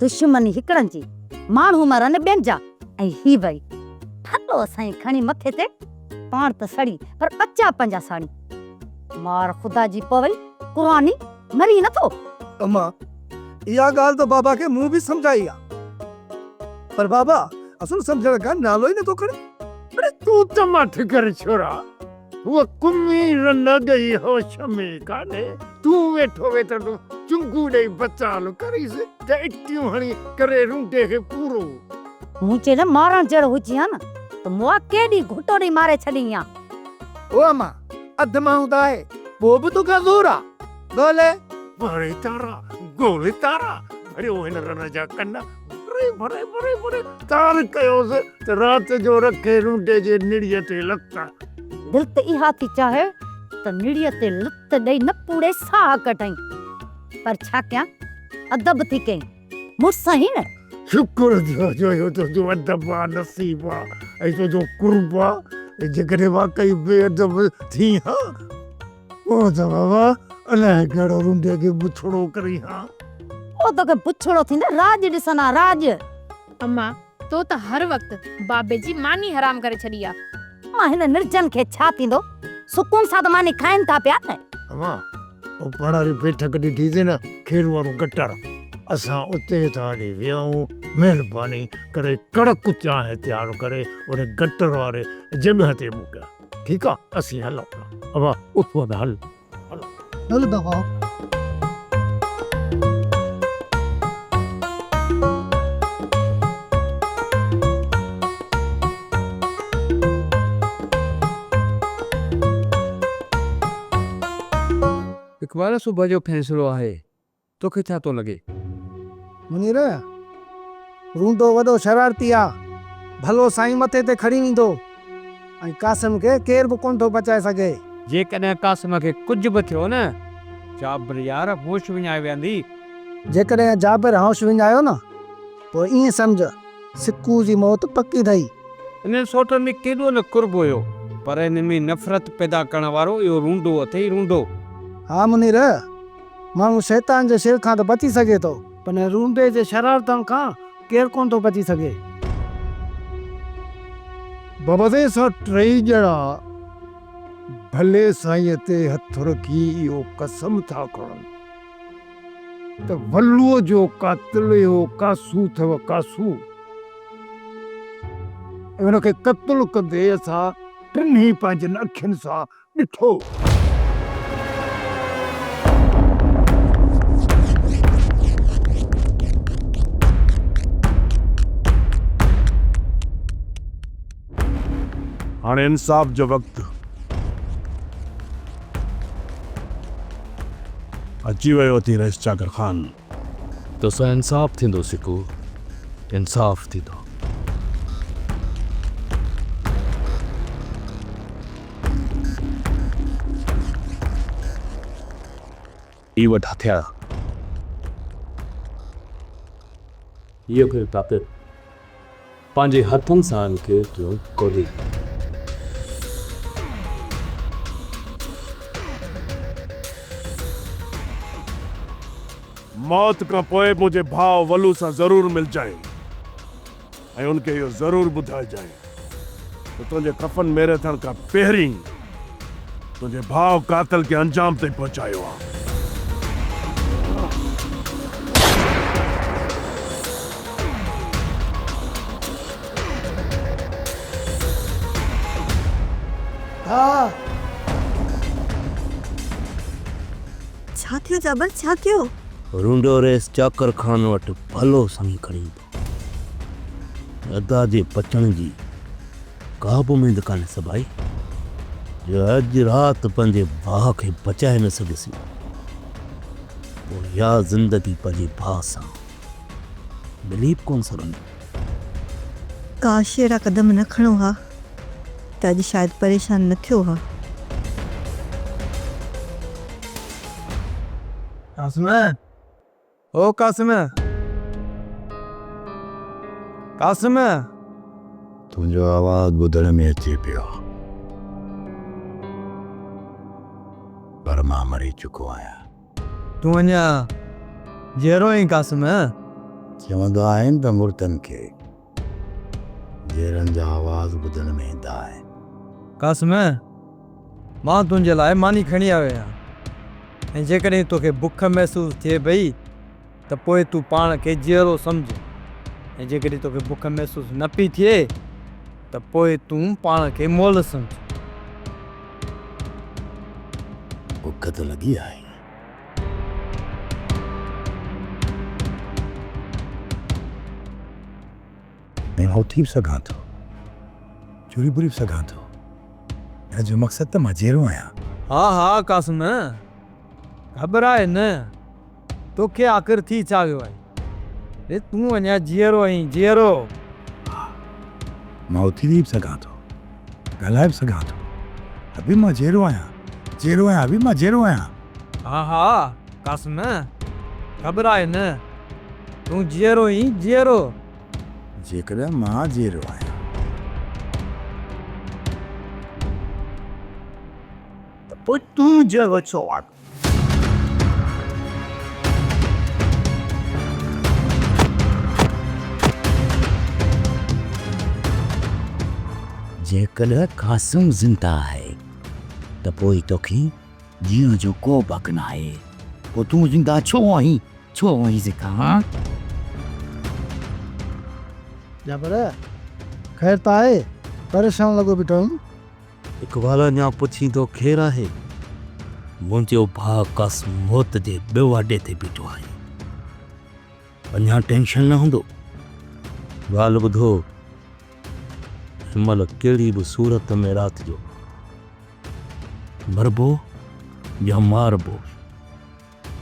दुश्मनी हिकड़न जी माण्हू मरन ॿियनि जा ऐं ही भई हलो साईं खणी मथे ते पाण त सड़ी पर बच्चा पंहिंजा साड़ी मार ख़ुदा जी पवई कुरानी मरी नथो। अम्मा इहा ॻाल्हि त बाबा खे मूं बि सम्झाई आहे पर बाबा असुल सम्झण खां नालो ई नथो खणे। अरे तू त मठ कर छोरा वो कुमीर न गई होश में काने तू वेठो वेठो चुंगू ॾेई बचाल करीस त इटियूं हणी करे रूंडे खे पूरो हूं चए न मारण जहिड़ो हुजी हा न त मूं केॾी घुटो ॾेई मारे छॾी आ। ओ अम्मा अधु माण्हू त आहे पोइ बि तोखां ज़ोर आहे ॻोल्हे गोले तारा भरियो हिन रन जा कन भरे भरे भरे भरे तार कयोसि त राति जो रखे रूंडे जे निड़ीअ ते लता दिल त इहा थी चाहे त निड़ीअ ते लत ॾेई न पूरे साह कढई पर छा कयां अदब थी कई मुड़ुस ही न। शुक्र जो तुंहिंजो अदब आहे नसीब आहे ऐं तुंहिंजो कुर्ब आहे जेकॾहिं वाकई बेअदब थी हा पोइ त बाबा अलाए कहिड़ो रूंडे खे बुछड़ो करी हा ओ तोखे बुछड़ो थींदा राज ॾिसना राज। अम्मा तो त हर वक्त बाबे जी मानी हराम करे छॾी आहे। मां हिन निर्जन खे छा थींदो सुकून सां त मानी खाइनि था पिया न। अम्मा ओ पढ़ारी बैठक ॾिठी थी न खेर वारो गटर असां उते था हली वियूं महिरबानी करे कड़क चांहि तयारु करे उन गटर वारे जॻह ते मोकिलिया ठीकु आहे असीं हलूं था। अम्मा उथो त हल हल बाबा इकबाल सुबह जो फैसलो आहे तोखे छा थो लॻे? मुनीर रूंडो वॾो शरारती आहे भलो साईं मथे ते खणी वेंदो ऐं कासिम खे केर बि कोन थो बचाए सघे। जेकॾहिं कासिम खे कुझु बि थियो न जाबिर यार होश विञाए वेंदी। जेकॾहिं जाबिर होश विञायो न पोइ ईअं सम्झ सिकू जी मौत पकी अथई। इन सोट में केॾो न कुर्ब हुयो पर इन में नफ़रत पैदा करण वारो इहो रूंडो अथई रूंडो। हा मुनीर माण्हू शैतान जे शिर खां त बची सघे थो पर रूंडे जे शरारतनि खां केर कोन थो बची सघे। बाबा ते असां टई ॼणा भले साईं ते हथ रखी इहो कसम था खणनि त वल्लूअ जो कातिल इहो कासू अथव कासू हुनखे क़त्ल कंदे असां टिनी पंहिंजनि अखियुनि सां ॾिठो। हाणे इंसाफ़ जो वक़्तु अची वियो थी रईस चाकर ख़ान। तोसां इंसाफ़ थींदो सिकू इंसाफ़ थींदो। ई वटि हथियार इहो खे ताक़त पंहिंजे हथनि सां इनखे जो कोदी मौत खां पोइ मुंहिंजे भाउ वलू सां ज़रूरु मिलजांइ ऐं उनखे इहो ज़रूरु ॿुधाइजांइ त तुंहिंजे कफ़न मेरे थियण खां पहिरीं तुंहिंजे भाउ कातिल खे अंजाम ताईं पहुचायो आहे। हा छा थियो जाबिर छा थियो? रूंडो रेस चाकर ख़ान वटि भलो साईं खणी अदा जे बचण जी का बि उमेद कान्हे सभाई जो अॼु राति पंहिंजे भाउ खे बचाए न सघियसि पोइ या ज़िंदगी पंहिंजे भाउ सां मिली बि कोन सघंदी। काश अहिड़ा कदम न खणो हा त अॼु शायदि परेशान न थियो हा। कासिम ओ कासिम कासिम तुंहिंजो आवाज़ ॿुधण में अचे पियो पर मां मरी चुको आहियां। तूं अञा जहिड़ो ई कासिम चवंदा आहिनि त मुर्तनि खे जेरनि जा आवाज़ ॿुधण में ईंदा आहिनि। कासिम, मां तुंहिंजे लाइ मानी खणी आयो आहियां, ऐं जेकॾहिं तोखे बुख महसूसु थिए पई त पोइ तूं पाण खे जीअरो सम्झ, ऐं जेकॾहिं तोखे बुख महसूसु न पई थिए त पोइ तूं पाण खे मोल सम्झ। बुख त लॻी आहे, ऐं मां उथी बि सघां थो, चूरी बुरी बि सघां थो। हिन जो मक़सदु त मां जहिड़ो आहियां। हा हा कासिम, घबराए न, तोखे आख़िर थी छा वियो आहे? अरे तूं अञा जीअरो आहीं, जीअरो। मां उथी बि सघां थो, ॻाल्हाए बि सघां थो। अभी मां जहिड़ो आहियां, जहिड़ो आहियां, अभी मां जहिड़ो आहियां। हा हा कासिम, घबराए न, तूं जीअरो ई जीअरो। जेकॾहिं मां जहिड़ो आहियां त पोइ तूं जहिड़ो छो आहे? जेकॾहिं कासिम ज़िंदा आहे त पोइ तोखे जीअण जो को बक न आहे। पोइ तूं ज़िंदा छो आहीं, छो आहीं ज़िका? जाबर ख़ैर त आहे, परेशान लॻो बीठो आहीं। इकबाल अञा पुछींदो केरु आहे? मुंहिंजो भाउ कासिम मौत जे ॿियो वाॾे ते बीठो आहे। अञा टेंशन न हूंदो। ॻाल्हि ॿुधो, हिनमहिल कहिड़ी बि सूरत में राति जो मरबो या मारबो,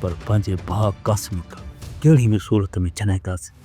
पर पंहिंजे भाउ कासिम खां कहिड़ी बि सूरत में छॾाईंदासीं।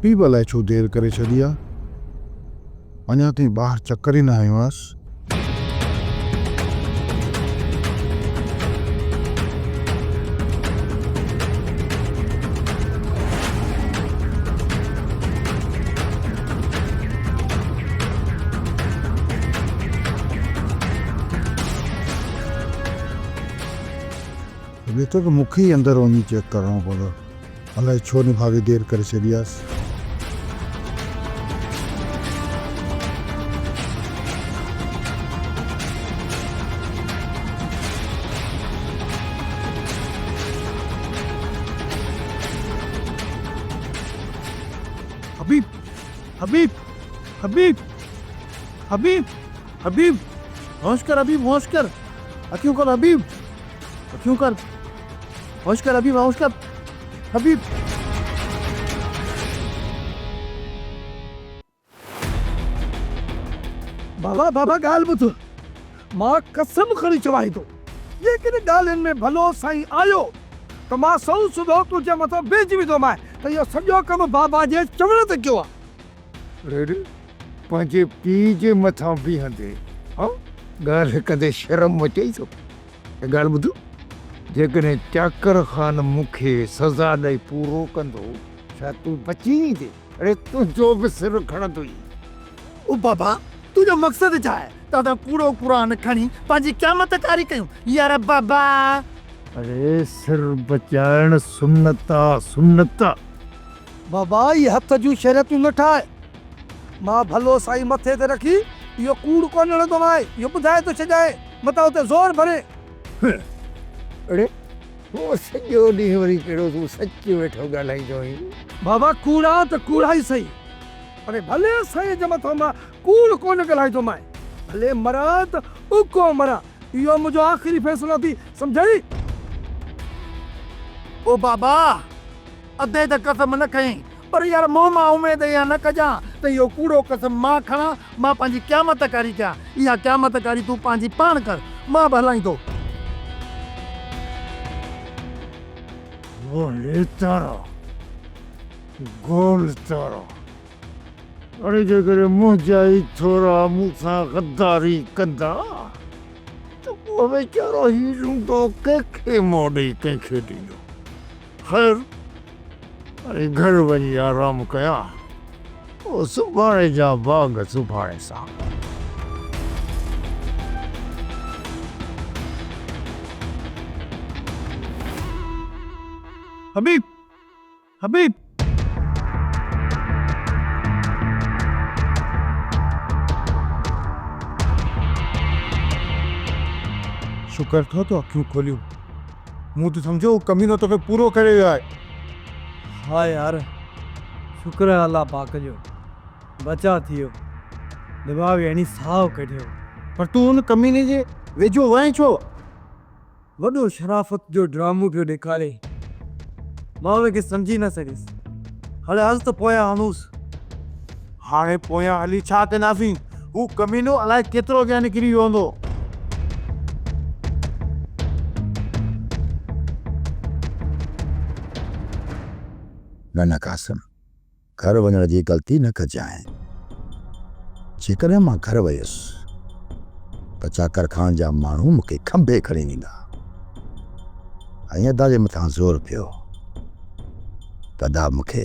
पी भलाए छो देरि करे छॾी आहे? अञा ताईं ॿाहिरि चकर ई न आयो हुअसि। लॻे थो कि मूंखे ई अंदरि वञी चेक करिणो पवंदो। अलाए छो निभागे देरि करे छॾी आहे। हबीब, हबीब, हबीब, हबीब, हबीब, होश कर हबीब, होश कर। अखियों कर हबीब, अखियों कर, होश कर हबीब, होश कर हबीब। बाबा बाबा ॻाल्हि ॿुध, मां कसम खणी चवाई थो, जेकॾहिं ॻाल्हियुनि में भलो साईं आयो त मां सौ सुधो तुंहिंजे मथां भेजी विधोमांइ त इहो सॼो कमु बाबा जे चवण ते कयो आहे। पंहिंजे पीउ जे मथां बीहंदे ॻाल्हि कदे शर्म अचई थो? ॻाल्हि ॿुध, जेकॾहिं चाकर ख़ान मूंखे सज़ा ॾेई पूरो कंदो, छा तूं बची वेंदे? अरे तुंहिंजो बि सिर खणंदो ई। ओ बाबा, तुंहिंजो मक़सदु छा आहे? त पूरो क़ुरान खणी पंहिंजी क़यामत कारी कयूं? यार बाबा, अरे सिर बचाइण सुन्नत आहे, सुन्नत। बाबा ये हथ जूं शर्तूं न ठाहे। मां भलो साईं मथे ते रखी इहो कूड़ कोन हणंदो मां, इहो ॿुधाए थो छॾाए, मथां उते ज़ोर भरे। अरे वो सॼो ॾींहुं वरी कहिड़ो तूं सच वेठो ॻाल्हाईंदो आहीं? बाबा कूड़ा त कूड़ा ई सही, पर भले साईं जे मथां मां कूड़ कोन ॻाल्हाईंदो मां, भले मरां त उको मरां, इहो मुंहिंजो आख़िरी फ़ैसिलो थी, सम्झई? ओ बाबा, अधे त कसम न खई, पर यार मोह मां उमेद या न कजां त इहो कूड़ो कसम मां खणा, मां पंहिंजी क़यामत कारी कयां। इहा क़यामत कारी तूं पंहिंजी पाण कर, मां बि हलाईंदो। गोले तारा गोल तारा अरे जेकर मुंहिंजा ई थोरा मूंसां गद्दारी कंदा त पोइ वीचारो हीरो तो कंहिंखे मोड़ी कंहिंखे ॾींदो। ख़ैर अरे घर वञी आराम कयां, पोइ सुभाणे जा बाग सुभाणे सां। हबीब, हबीब, शुक्र थो तो अखियूं खोलियूं, मूं त सम्झो कमीनो तोखे पूरो करे वियो आहे। हा यार, शुक्र आहे अल्लाह पाक जो, बचा थी वियो, दिमाग़ यानी साहु कढियो। पर तूं हुन कमीने जे वेझो वएं छो? वॾो शराफ़त जो ड्रामो पियो ॾेखारे, मां उनखे सम्झी न सघियुसि। हले हल त पोयां हलूसि। हाणे पोयां हली छा कंदासीं? हू कमीनो अलाए केतिरो अॻियां निकिरी वियो हूंदो। न कासिम, घर वञण जी ग़लती न कजांइ। जेकॾहिं मां घर वयुसि त चाकर खान जा माण्हू मूंखे खंभे खणी ईंदा ऐं अदा जे मथां ज़ोर पियो त अदा मूंखे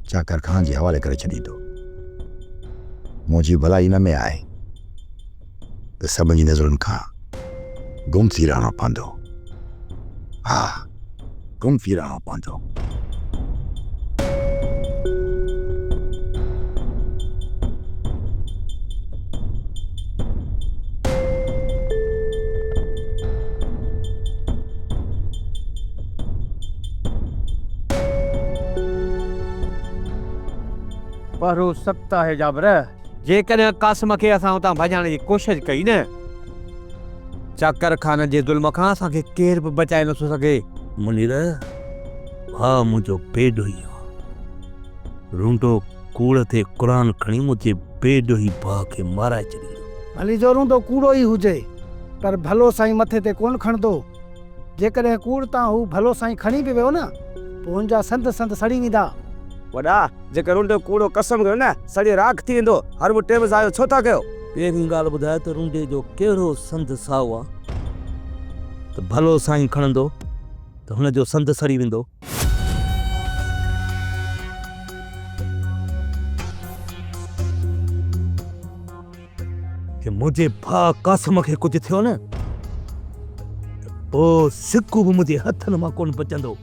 चाकर खान जे हवाले करे छॾींदो। मुंहिंजी भलाई इन में आहे त सभिनी जी नज़रुनि खां गुम थी रहणो पवंदो। हा, गुम थी रहणो पवंदो। पर हो सख़्तु आहे जाबर, जेकॾहिं कासिम खे असां हुतां भॼाइण जी कोशिशि कई न, चाकर खान जे ज़ुल्म खां असांखे केरु बि बचाए नथो सघे। मुनीर, हा मुंहिंजो पेड हुई रूंडो कूड़ ते क़ुरान खणी मुंहिंजे पेड हुई भाउ खे माराए छॾियो। भली जो रूंडो कूड़ो ई हुजे, पर भलो साईं मथे ते कोन खणंदो। जेकॾहिं कूड़ तां हू भलो साईं खणी बि वियो न, पोइ हुनजा संत संत सड़ी वेंदा। वॾा, जेकर रूंडो कूड़ो कसम कयो न, सॼे राख थी वेंदो। हर बि टेम ज़ायो छो था कयो? पहिरीं ॻाल्हि ॿुधाए त रूंडे जो कहिड़ो संत साओ आहे त भलो साईं खणंदो त हुनजो संत सड़ी वेंदो। कि मुंहिंजे भाउ कासिम खे कुझु थियो न त पोइ सिकू बि मुंहिंजे हथनि मां कोन बचंदो।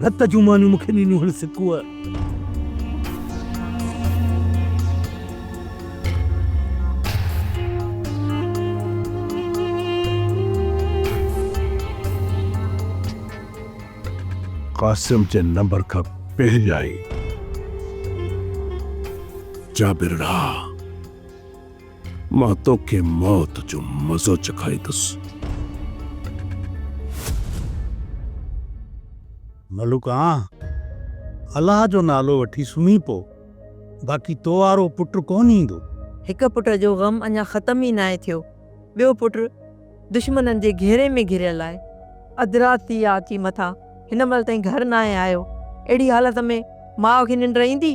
रत जूं मानियूं मूंखे ॾिनियूं हुन सिकूअ। कासिम जे नंबर खां पहिरियां ई जाबिरा, मां तोखे मौत जो मज़ो चखाईंदुसि। मलुका, अलाह जो नालो वठी सुम्ही पो, बाक़ी तो वारो पुट कोन ईंदो। हिक पुट जो ग़म अञा ख़त्म ई नाहे थियो, ॿियो पुट दुश्मननि जे घेरे में घिरियल आहे। अधु राति थी आहे अची मथां, हिन महिल ताईं घर न आहे आयो। अहिड़ी हालत में माउ खे निंड ईंदी?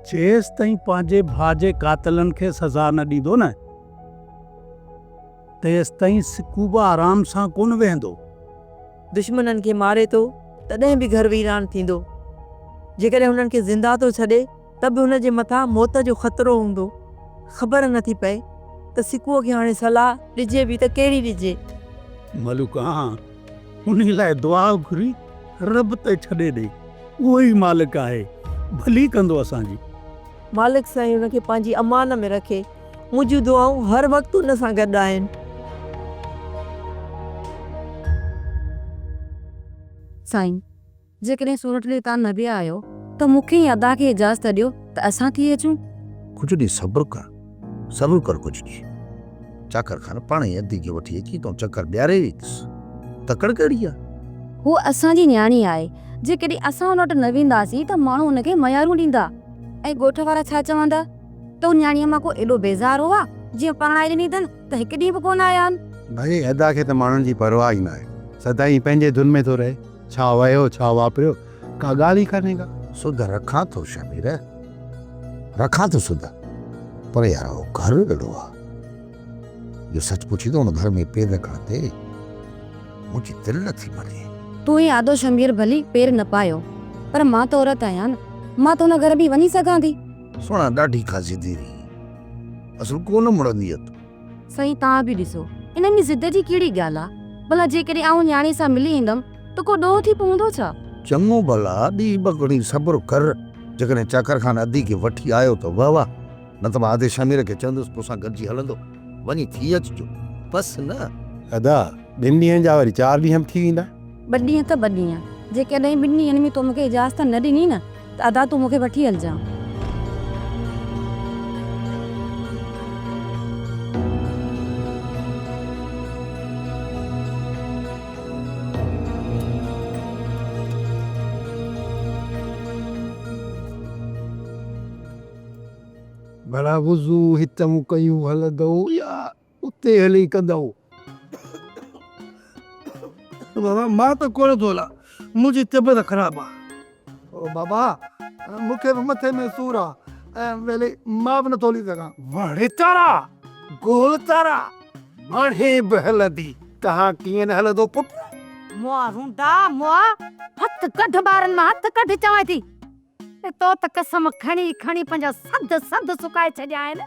जेसि ताईं पंहिंजे भाउ जे कातलनि खे सज़ा न ॾींदो न, तेसि ताईं सिकूबा आराम सां कोन वेहंदो। दुश्मननि खे मारे थो तॾहिं बि घर वीरान थींदो। जेकॾहिं हुननि खे ज़िंदा थो छॾे त बि हुन जे मथां मौत जो ख़तरो हूंदो। ख़बर नथी पए त सिकूअ खे हाणे सलाह ॾिजे बि त कहिड़ी ॾिजे। मलुका, उन लाइ दुआ घुरी रब ते छॾे ॾे, उहो ई मालिक आहे, भली कंदो असांजी। मालिक साईं हुनखे पंहिंजी अमान में रखे। मुंहिंजूं दुआऊं हर वक़्तु हुन सां गॾु आहिनि। साईं, जेकॾहिं सूरत ॾे तव्हां न बि आहियो त मूंखे ई अदा खे इजाज़त ॾियो त असां थी अचूं। कुझु ॾींहुं सब्र कर कुझु ॾींहुं। चाकर खान पाण ई अदी खे वठी अची तो चकर ॾियारे वेंदुसि। तकड़ कहिड़ी आहे? हू असांजी न्याणी आहे जेकॾहिं असां हुन वटि न वेंदासीं त माण्हू हुनखे मयारूं ॾींदा ऐं ॻोठ वारा छा चवंदा त उन न्याणीअ मां को एॾो बेज़ार हुआ जीअं परणाए ॾिनी अथनि त हिकु ॾींहुं बि कोन आया आहिनि। भाई अदा खे त माण्हुनि जी परवाह ई न आहे, सदाईं पंहिंजे धुन में थो रहे, छा वयो छा वापरियो का ॻाल्हि ई कान्हे का। सुध रखां थो शमीर, रखां थो सुध, पर यार वो घर अहिड़ो आहे, जो सच पुछी तो हुन घर में पेर रखण ते मुंहिंजी दिलि नथी मरे। तूं ई आदो शमीर भली पेर न पायो, पर मां त औरत आहियां न, मां त हुन घर बि वञी सघां थी। सुणा ॾाढी खासी थी रही, असुल कोन मुड़ंदी तूं। साईं तव्हां बि ॾिसो इन में ज़िद जी कहिड़ी ॻाल्हि आहे? भला जेकॾहिं आऊं न्याणी सां मिली ईंदमि त को ॾोह थी पवंदो छा? चङो भला ॾी ॿ सब्र कर, जेकॾहिं चाकर खान अदी खे वठी आयो त वाह वाह, न त मां आदे शमीर खे चवंदुसि तोसां गॾिजी हलंदो, वञी थी अचिजो बसि न। अदा 2 ॾींहंनि जा वरी 4 ॾींहं थी वेंदा। 2 ॾींहं त 2 ॾींहं, जेकॾहिं 2 ॾींहंनि में तो मूंखे इजाज़त न ॾिनी न त अदा तूं मूंखे वठी हलजां। भला वुज़ू हितम कयूं हलंदो या उते हली कंदो? बाबा मां त कोन थो हलां, मुंहिंजी तबियत ख़राबु आहे। ओ बाबा मूंखे बि मथे में सूर आहे ऐं वेले मां बि नथो हली सघां। वणे तारा गोल तारा माणे बि हलंदी, तव्हां कीअं न हलंदो पुटु? मुआ रूंडा मुआ, हथ कढ ॿारनि मां, हथ कढ चवां थी। तो त कसम खणी खणी पंहिंजा संद सुकाए छॾिया आहिनि,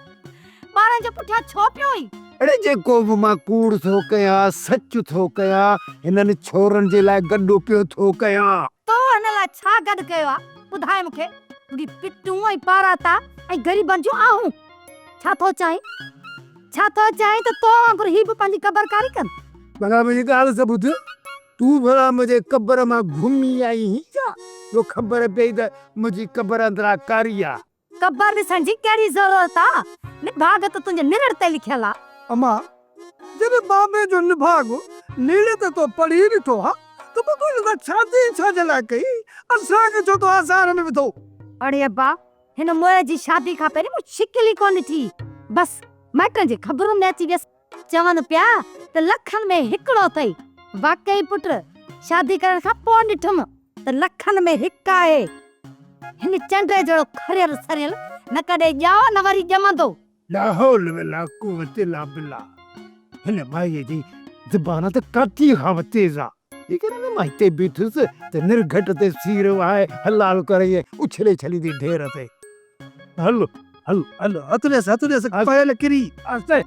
ॿारनि जे पुठियां छो पियो ई? अड़े जेको बि मां कूड़ थो कयां, सच थो कयां, हिननि छोरनि जे लाइ गॾु पियो थो कयां। तो हिन लाइ छा गॾु कयो आहे? ॿुधाए मूंखे। तुंहिंजी पिटूं ऐं पाराता ऐं ग़रीबनि जूं आहूं। छा थो चाहीं? छा थो चाहीं त तो वांगुरु ही बि पंहिंजी क़बरकारी कनि? भला मुंहिंजी ॻाल्हि त ॿुध, तूं भला मुंहिंजे क़बर मां घुमी आई ही छा जो ख़बर पई त मुंहिंजी क़बर अंदरां कारी आहे? क़बर ॾिसण जी कहिड़ी ज़रूरत आहे? निभाग त तुंहिंजे निरड़ ते लिखियल आहे। अम्मा जॾहिं बाबे जो निभाग नीड़े ते तो पढ़ी ॾिठो आहे त पोइ तूं हिन शादी छाजे लाइ कई? असांखे छो तो आज़ार में विधो? अड़े अब्बा, हिन मोए जी शादी खां पहिरीं मूं शिकिल ई कोन ॾिठी, बसि माइटनि जे ख़बरुनि में अची वियसि, चवनि पिया त लखनि में हिकिड़ो अथई। वाकई पुट, शादी करण खां पोइ ॾिठुमि त लखनि में हिकु आहे। हिन चंड जहिड़ो खरियल सरियल न कॾहिं ॼाओ न वरी ॼमंदो। ला हौल वला कुव्वत इल्ला बिल्लाह। हिन माईअ जी ज़बान त काठी खां बि तेज़ आहे। जेकॾहिं मां हिते बीठुसि त निर्घट ते सीर आहे, हलाल करे उछले छलींदी ढेर ते। हलो हलो हलो हथुड़ेस पायल किरी आस्ते।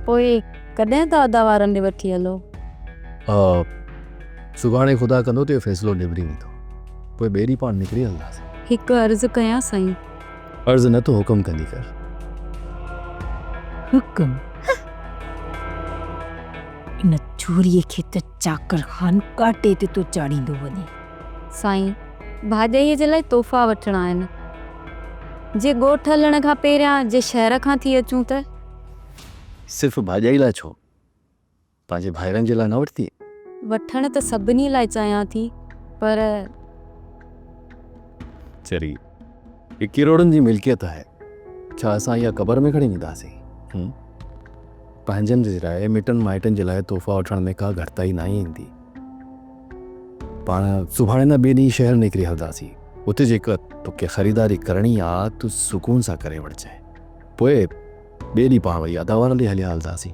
पोइ कॾहिं त अदा वारनि ॾे वठी हलो? सुभाणे ख़ुदा कंदो त इहो फ़ैसिलो निबरी वेंदो, पोइ ॿिए ॾींहुं पाण निकिरी हलंदासीं। हिकु अर्ज़ु कयां साईं? अर्ज़ु न त हुकुम कंदी कर। हुकुम? इन चोरीअ खे त चाकर खान काटे ते तो चाड़ींदो वञे। साईं, भाॼईअ जे लाइ तोहफ़ा वठणा आहिनि। जे ॻोठ हलण खां पहिरियां जे शहर खां थी अचूं त? सिर्फ़ु भाॼाई लाइ छो, पंहिंजे भाइरनि जे लाइ न वठती? वठण त सभिनी लाइ चाहियां थी, पर चरी ये किरोड़नि जी मिल्कियत आहे, छा असां इहा क़बर में खणी ईंदासीं? पंहिंजनि जे लाइ, मिटनि माइटनि जे लाइ तोहफ़ा वठण में का घटिताई न ईंदी। पाण सुभाणे न ॿिए ॾींहुं शहर निकिरी हलंदासीं। उते जेकर तोखे ख़रीदारी करणी आहे तूं सुकून सां करे वठिजांइ, पोइ ॿिए ॾींहुं पाण वरी अदा वारनि ॾे हलिया हलंदासीं।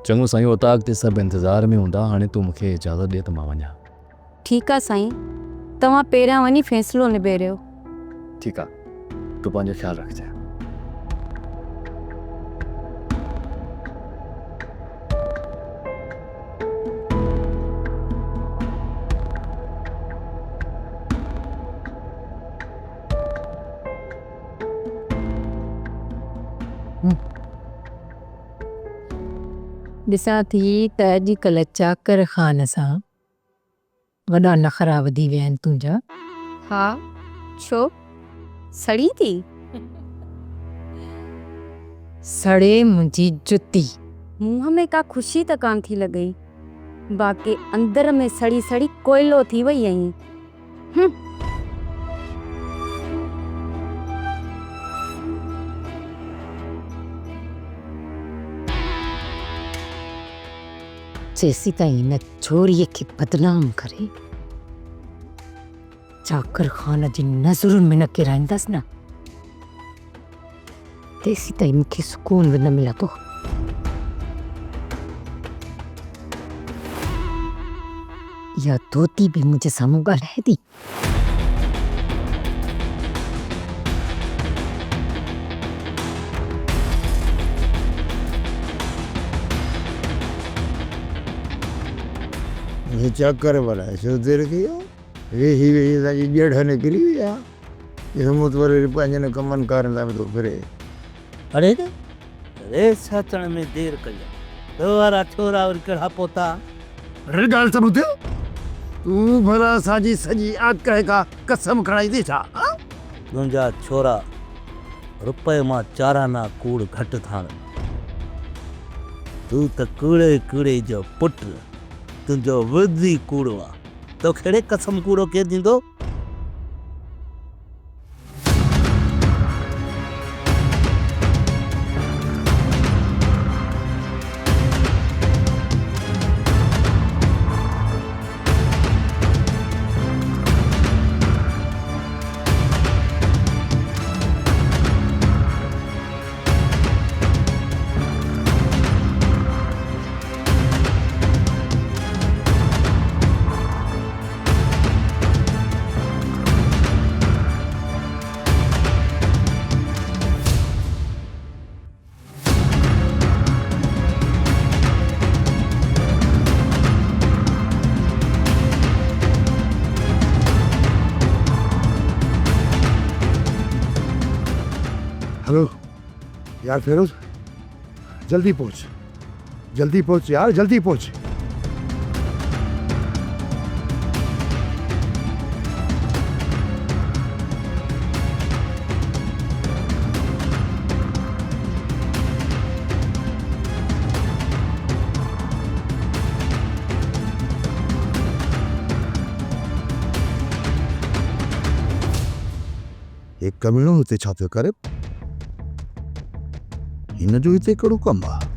चङो साईं, उतां अॻिते सभु इंतज़ार में हूंदा, हाणे तूं मूंखे इजाज़त ॾे त मां वञा। ठीकु आहे साईं, तव्हां पहिरियां वञी फ़ैसिलो निबेरियो। ठीकु आहे, तूं पंहिंजो ख़्यालु रखिजांइ। ॾिसां थी त अॼुकल्ह चाकर ख़ान सां वॾा नख़रा वधी विया आहिनि तुंहिंजा। हा छो सड़ी थी? सड़े मुंहिंजी जुती। मुंहं में का ख़ुशी त कान थी लॻई, बाक़ी अंदर में सड़ी सड़ी कोयलो थी वई आहीं। जेसी ताईं हिन छोरीअ खे बदनाम करे चाकर ख़ान जी नज़रुनि में न किराईंदसि न, तेसी ताईं मूंखे सुकून बि न मिलंदो। इहा धोती बि मुंहिंजे साम्हूं ॻाल्हाए थी। ये चक्कर वाला है सो देर किया वेही वेही साजी ॼड़ निकिरी विया ये मुतवरे पंहिंजे न कमनि कारनि लाइ थो फिरे। अरे अरे सचण में देर कई दोबारा छोरा और कड़ा पोता। अरे ॻाल्हि त ॿुध, तूं भला असांजी सॼी आकड़ का कसम खणाई थी छा? तुंहिंजा छोरा रुपए मां चाराना कूड़ घटि थाण। तूं त कूड़े कूड़े जो पुट, तुंहिंजो वधी कूड़ो आहे। तो कहिड़े कसम कूड़ो केरु ॾींदो? हेलो यार फिरोज, जल्दी पहुंच यार, जल्दी पहुंच। एक कमीणो हुते छा पियो करे? हिन जो हिते कहिड़ो कमु आहे?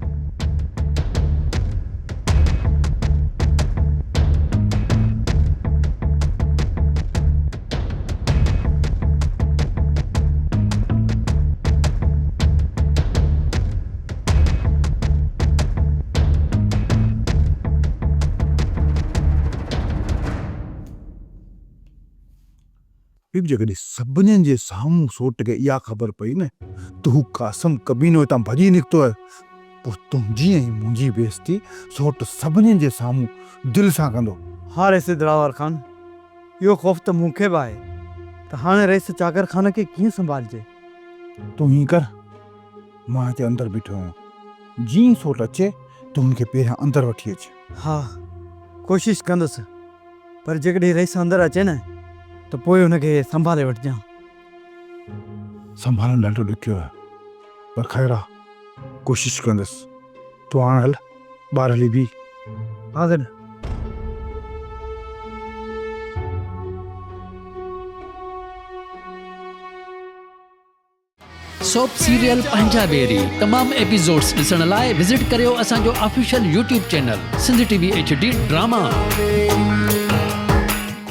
जॾहिं सभिनीनि जे साम्हूं सोट खे इहा ख़बर पई न त हू कासम कबीनो हितां भॼी निकितो आहे, पोइ तुंहिंजी ऐं मुंहिंजी बेइज़ती सोट सभिनीनि जे साम्हूं दिलि सां कंदो। हाँ रईस दिलावर खान, इहो ख़ौफ़ त मूंखे बि आहे त हाणे रईस चाकर खान खे कीअं संभालजे। तूं हीअं कर, मां हिते अंदरि बीठो आहियां, जीअं सोट अचे तूं हुनखे पहिरियां अंदरि वठी अच। हाँ कोशिशि कंदुसि, पर जेकॾहिं रईस अंदरि अचे न त पोइ हुनखे संभाले वठिजां। संभालणु ॾाढो ॾुखियो आहे, पर ख़ैर आहे, कोशिशि कंदुसि। तूं हाणे हल, ॿार हली बि। हाज़िर। सोप सीरियल पंजाबेरी तमाम एपिसोड्स ॾिसण लाइ विज़िट करियो असांजो official YouTube channel Sindh TV HD drama.